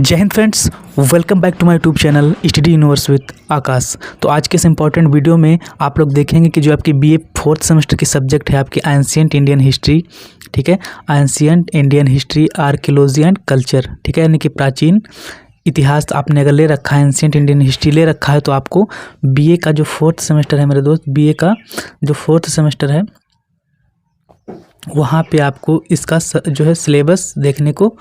जय हिंद friends, welcome back to my YouTube channel study universe with Akash. तो आज के इस इंपॉर्टेंट वीडियो में आप लोग देखेंगे कि जो आपकी बीए फोर्थ सेमेस्टर की सब्जेक्ट है आपकी एंशिएंट इंडियन हिस्ट्री, ठीक है, ancient Indian history, archaeology and culture, ठीक है, यानी कि प्राचीन इतिहास आपने अगर ले रखा है, एंशिएंट इंडियन हिस्ट्री ले रखा है, तो आपको बीए का जो फोर्थ सेमेस्टर है मेरे दोस्त, बीए का जो फोर्थ सेमेस्टर है वहाँ पे आपको इसका जो है सिलेबस देखने को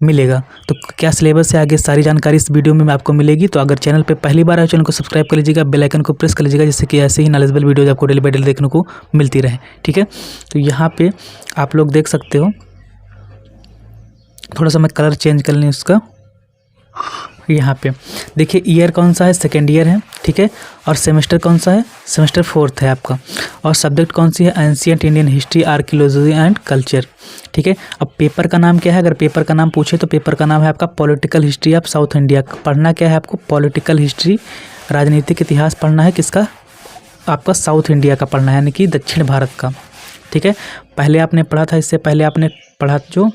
मिलेगा। तो क्या सिलेबस है आगे सारी जानकारी इस वीडियो में आपको मिलेगी। तो अगर चैनल पे पहली बार आए चैनल को सब्सक्राइब कर लीजिएगा, बेल आइकन को प्रेस कर लीजिएगा, जिससे कि ऐसे ही नॉलेजेबल वीडियोज आपको डेली बाय डेली देखने को मिलती रहे, ठीक है। तो यहाँ पे आप लोग देख सकते हो, थोड़ा सा मैं कलर चेंज कर लें उसका। यहाँ पे देखिए ईयर कौन सा है, सेकेंड ईयर है, ठीक है, और सेमेस्टर कौन सा है, सेमेस्टर फोर्थ है आपका, और सब्जेक्ट कौन सी है, ancient Indian history, archaeology and culture, ठीक है। अब पेपर का नाम क्या है, अगर पेपर का नाम पूछे तो पेपर का नाम है आपका political history of south India. पढ़ना क्या है आपको, पॉलिटिकल हिस्ट्री, राजनीतिक इतिहास पढ़ना है, किसका, आपका साउथ इंडिया का पढ़ना है, यानी कि दक्षिण भारत का, ठीक है। पहले आपने पढ़ा था, इससे पहले आपने पढ़ा जो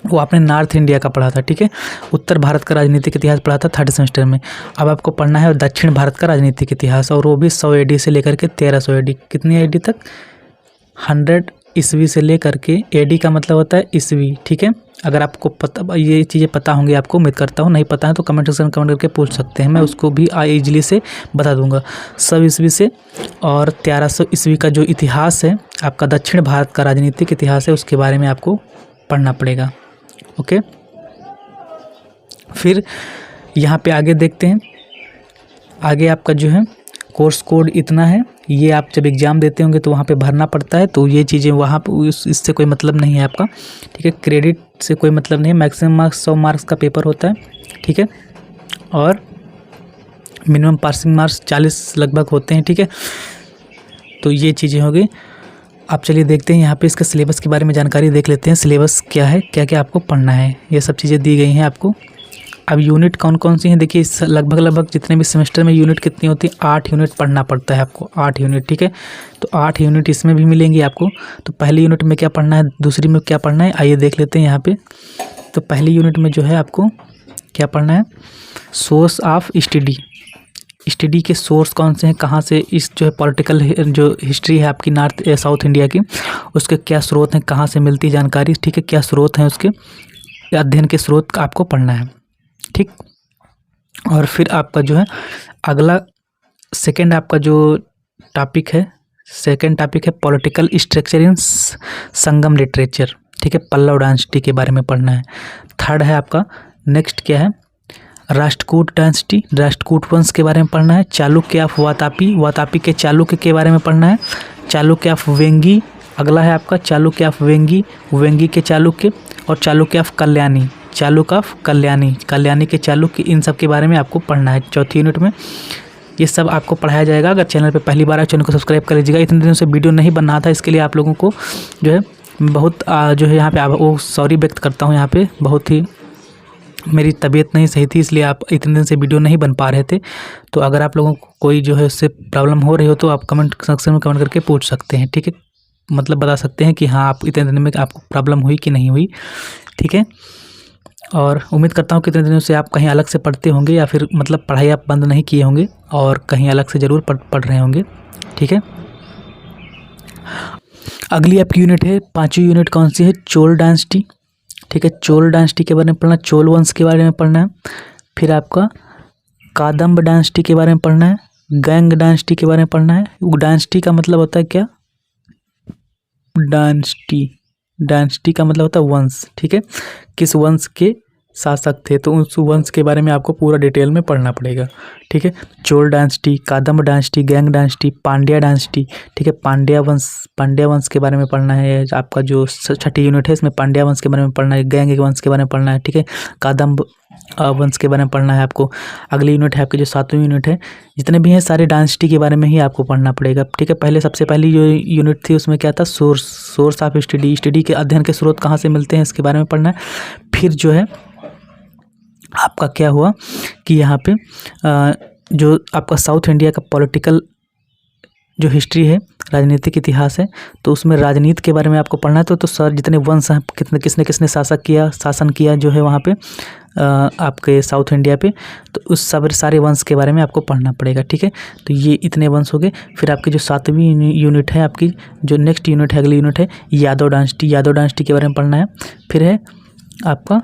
वो आपने नॉर्थ इंडिया का पढ़ा था, ठीक है, उत्तर भारत का राजनीतिक इतिहास पढ़ा था थर्ड सेमेस्टर में। अब आपको पढ़ना है दक्षिण भारत का राजनीतिक इतिहास, और वो भी 100 AD से लेकर के 1300 AD, कितनी AD तक, 100 ईस्वी से लेकर के, AD का मतलब होता है ईस्वी, ठीक है। अगर आपको पता, ये चीज़ें पता होंगी आपको, उम्मीद करता हूँ, नहीं पता है तो कमेंट सेक्शन में कमेंट करके पूछ सकते हैं, मैं उसको भी ईजिली से बता दूंगा। 100 ईस्वी से और 1300 ईस्वी का जो इतिहास है आपका दक्षिण भारत का राजनीतिक इतिहास है, उसके बारे में आपको पढ़ना पड़ेगा, ओके। फिर यहाँ पे आगे देखते हैं, आगे आपका जो है कोर्स कोड इतना है, ये आप जब एग्ज़ाम देते होंगे तो वहाँ पे भरना पड़ता है, तो ये चीज़ें वहाँ पे इससे कोई मतलब नहीं है आपका, ठीक है, क्रेडिट से कोई मतलब नहीं है। मैक्सिमम मार्क्स 100 मार्क्स का पेपर होता है, ठीक है, और मिनिमम पासिंग मार्क्स 40 लगभग होते हैं, ठीक है। तो ये चीज़ें हो गई। आप चलिए देखते हैं यहाँ पे इसके सिलेबस के बारे में जानकारी देख लेते हैं। सिलेबस क्या है, क्या क्या आपको पढ़ना है, ये सब चीज़ें दी गई हैं आपको। अब यूनिट कौन कौन सी हैं, देखिए लगभग जितने भी सेमेस्टर में यूनिट कितनी होती है, 8 यूनिट पढ़ना पड़ता है आपको, 8 यूनिट, ठीक है। तो 8 यूनिट इसमें भी मिलेंगी आपको। तो पहली यूनिट में क्या पढ़ना है, दूसरी में क्या पढ़ना है, आइए देख लेते हैं यहाँ पे। तो पहली यूनिट में जो है आपको क्या पढ़ना है, सोर्स ऑफ स्टडी के सोर्स कौन से हैं, कहाँ से इस जो है पॉलिटिकल जो हिस्ट्री है आपकी नॉर्थ साउथ इंडिया की, उसके क्या स्रोत हैं, कहाँ से मिलती जानकारी, ठीक है, क्या स्रोत हैं उसके, अध्ययन के स्रोत आपको पढ़ना है, ठीक। और फिर आपका जो है अगला सेकंड आपका जो टॉपिक है, सेकंड टॉपिक है political structure in Sangam literature, ठीक है, पल्लव डायनेस्टी के बारे में पढ़ना है। थर्ड है आपका नेक्स्ट क्या है, राष्ट्रकूट डायनेस्टी, राष्ट्रकूट वंश के बारे में पढ़ना है। चालुक्य ऑफ वातापी, वातापी के चालुक्य के बारे में पढ़ना है। चालुक्य ऑफ वेंगी, अगला है आपका चालुक्य ऑफ वेंगी, वेंगी के चालुक्य, और चालुक्य ऑफ कल्याणी, चालुक्य ऑफ कल्याणी, कल्याणी के चालुक्य, इन सब के बारे में आपको पढ़ना है चौथी यूनिट में। ये सब आपको पढ़ाया जाएगा। अगर चैनल पे पहली बार आए चैनल को सब्सक्राइब कर लीजिएगा। इतने दिनों से वीडियो नहीं बन रहा था, इसके लिए आप लोगों को जो है बहुत जो है यहाँ पे वो सॉरी व्यक्त करता हूँ। यहाँ पे बहुत ही मेरी तबीयत नहीं सही थी, इसलिए आप इतने दिन से वीडियो नहीं बन पा रहे थे। तो अगर आप लोगों को कोई जो है उससे प्रॉब्लम हो रही हो तो आप कमेंट सेक्शन में कमेंट करके पूछ सकते हैं, ठीक है, मतलब बता सकते हैं कि हाँ आप इतने दिन में आपको प्रॉब्लम हुई कि नहीं हुई, ठीक है। और उम्मीद करता हूँ कि इतने दिनों से आप कहीं अलग से पढ़ते होंगे, या फिर मतलब पढ़ाई आप बंद नहीं किए होंगे और कहीं अलग से ज़रूर पढ़ रहे होंगे, ठीक है। अगली आपकी यूनिट है, पाँचवीं यूनिट कौन सी है, चोल डायनेस्टी, ठीक है, चोल डायनेस्टी के बारे में पढ़ना, चोल वंश के बारे में पढ़ना है। फिर आपका कादम्ब डायनेस्टी के बारे में पढ़ना है, गैंग डायनेस्टी के बारे में पढ़ना है। डायनेस्टी का मतलब होता है क्या, डायनेस्टी का मतलब होता है वंश, ठीक है, किस वंश के शासक थे, तो उस वंश के बारे में आपको पूरा डिटेल में पढ़ना पड़ेगा, ठीक है। चोल डायनेस्टी, कादम्ब डायनेस्टी, गैंग डायनेस्टी, पांड्या डायनेस्टी, ठीक है, पांड्या वंश के बारे में पढ़ना है। आपका जो छठी यूनिट है इसमें पांड्या वंश के बारे में पढ़ना है, गैंग वंश के बारे में पढ़ना है, ठीक है, कादम्ब वंश के बारे में पढ़ना है आपको। अगली यूनिट है आपकी जो 7वीं यूनिट है, जितने भी हैं सारे डायनेस्टी के बारे में ही आपको पढ़ना पड़ेगा, ठीक है। पहले सबसे पहली जो यूनिट थी उसमें क्या था, सोर्स ऑफ स्टडी के अध्ययन के स्रोत कहाँ से मिलते हैं इसके बारे में पढ़ना है। फिर जो है आपका क्या हुआ कि यहाँ पे जो आपका साउथ इंडिया का पॉलिटिकल जो हिस्ट्री है राजनीतिक इतिहास है, तो उसमें राजनीति के बारे में आपको पढ़ना है। तो सर जितने वंश हैं, किसने किसने शासन किया जो है वहाँ पे आपके साउथ इंडिया पे, तो उस सारे वंश के बारे में आपको पढ़ना पड़ेगा, ठीक है। तो ये इतने वंश हो गए। फिर आपकी जो 7वीं यूनिट है, आपकी जो नेक्स्ट यूनिट है, अगली यूनिट है यादव डायनेस्टी के बारे में पढ़ना है। फिर है आपका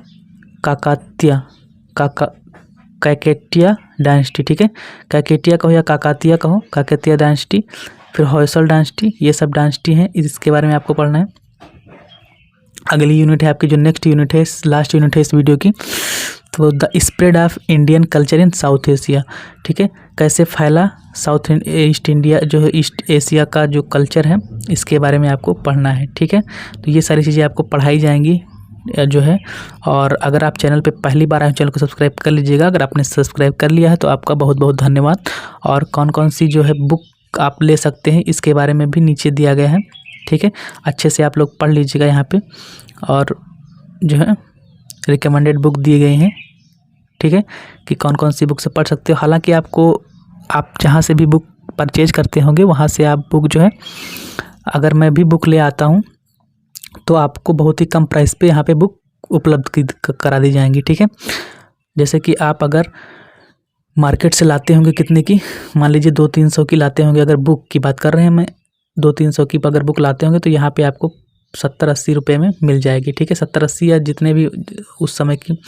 काकतीय डायनेस्टी, ठीक है। काकतीय कहो या काकतीय कहो, काकतीय डायनेस्टी। फिर होयसल डायनेस्टी, ये सब डायनेस्टी हैं, इसके बारे में आपको पढ़ना है। अगली यूनिट है आपकी जो नेक्स्ट यूनिट है, लास्ट यूनिट है इस वीडियो की, तो the spread of Indian culture in south Asia, ठीक है। कैसे फैला साउथ ईस्ट इंडिया जो है ईस्ट एशिया का जो कल्चर है, इसके बारे में आपको पढ़ना है, ठीक है। तो ये सारी चीज़ें आपको पढ़ाई जाएंगी जो है। और अगर आप चैनल पे पहली बार आए, चैनल को सब्सक्राइब कर लीजिएगा। अगर आपने सब्सक्राइब कर लिया है तो आपका बहुत बहुत धन्यवाद। और कौन कौन सी जो है बुक आप ले सकते हैं, इसके बारे में भी नीचे दिया गया है, ठीक है। अच्छे से आप लोग पढ़ लीजिएगा यहाँ पे। और जो है रिकमेंडेड बुक दिए गए हैं, ठीक है, कि कौन कौन सी बुक से पढ़ सकते हो। हालांकि आप जहाँ से भी बुक परचेज करते होंगे, वहाँ से आप बुक जो है, अगर मैं भी बुक ले आता हूँ तो आपको बहुत ही कम प्राइस पे यहाँ पे बुक उपलब्ध करा दी जाएंगी, ठीक है। जैसे कि आप अगर मार्केट से लाते होंगे कितने की, मान लीजिए 200-300 की लाते होंगे, अगर बुक की बात कर रहे हैं मैं, 200-300 की अगर बुक लाते होंगे तो यहाँ पे आपको 70-80 रुपये में मिल जाएगी, ठीक है। 70-80 या जितने भी उस समय की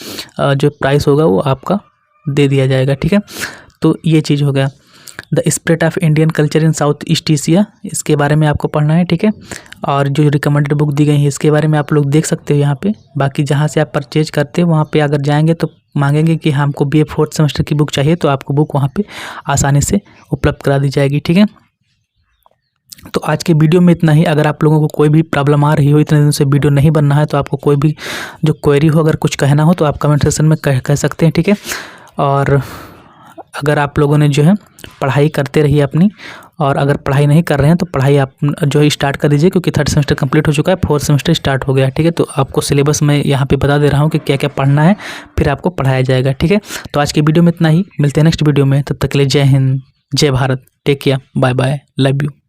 जो प्राइस होगा वो आपका दे दिया जाएगा, ठीक है। तो ये चीज़ हो गया। The spread of Indian culture in south east Asia, इसके बारे में आपको पढ़ना है, ठीक है। और जो रिकमेंडेड बुक दी गई है, इसके बारे में आप लोग देख सकते हो यहाँ पे। बाकी जहाँ से आप परचेज करते हो वहाँ पे अगर जाएंगे तो मांगेंगे कि हमको BA 4th सेमेस्टर की बुक चाहिए, तो आपको बुक वहाँ पे आसानी से उपलब्ध करा दी जाएगी, ठीक है। तो आज के वीडियो में इतना ही। अगर आप लोगों को कोई भी प्रॉब्लम आ रही हो, इतने दिन से वीडियो नहीं बनना है, तो आपको कोई भी जो क्वेरी हो, अगर कुछ कहना हो तो आप कमेंट सेक्शन में कह सकते हैं, ठीक है। और अगर आप लोगों ने जो है पढ़ाई करते रहिए अपनी, और अगर पढ़ाई नहीं कर रहे हैं तो पढ़ाई आप जो है स्टार्ट कर दीजिए, क्योंकि 3rd सेमेस्टर कंप्लीट हो चुका है, 4th सेमेस्टर स्टार्ट हो गया, ठीक है। तो आपको सिलेबस में यहाँ पे बता दे रहा हूँ कि क्या क्या पढ़ना है, फिर आपको पढ़ाया जाएगा, ठीक है। तो आज के वीडियो में इतना ही। मिलते हैं नेक्स्ट वीडियो में, तब तक के लिए जय हिंद, जय Bharat, take care, bye bye, love you.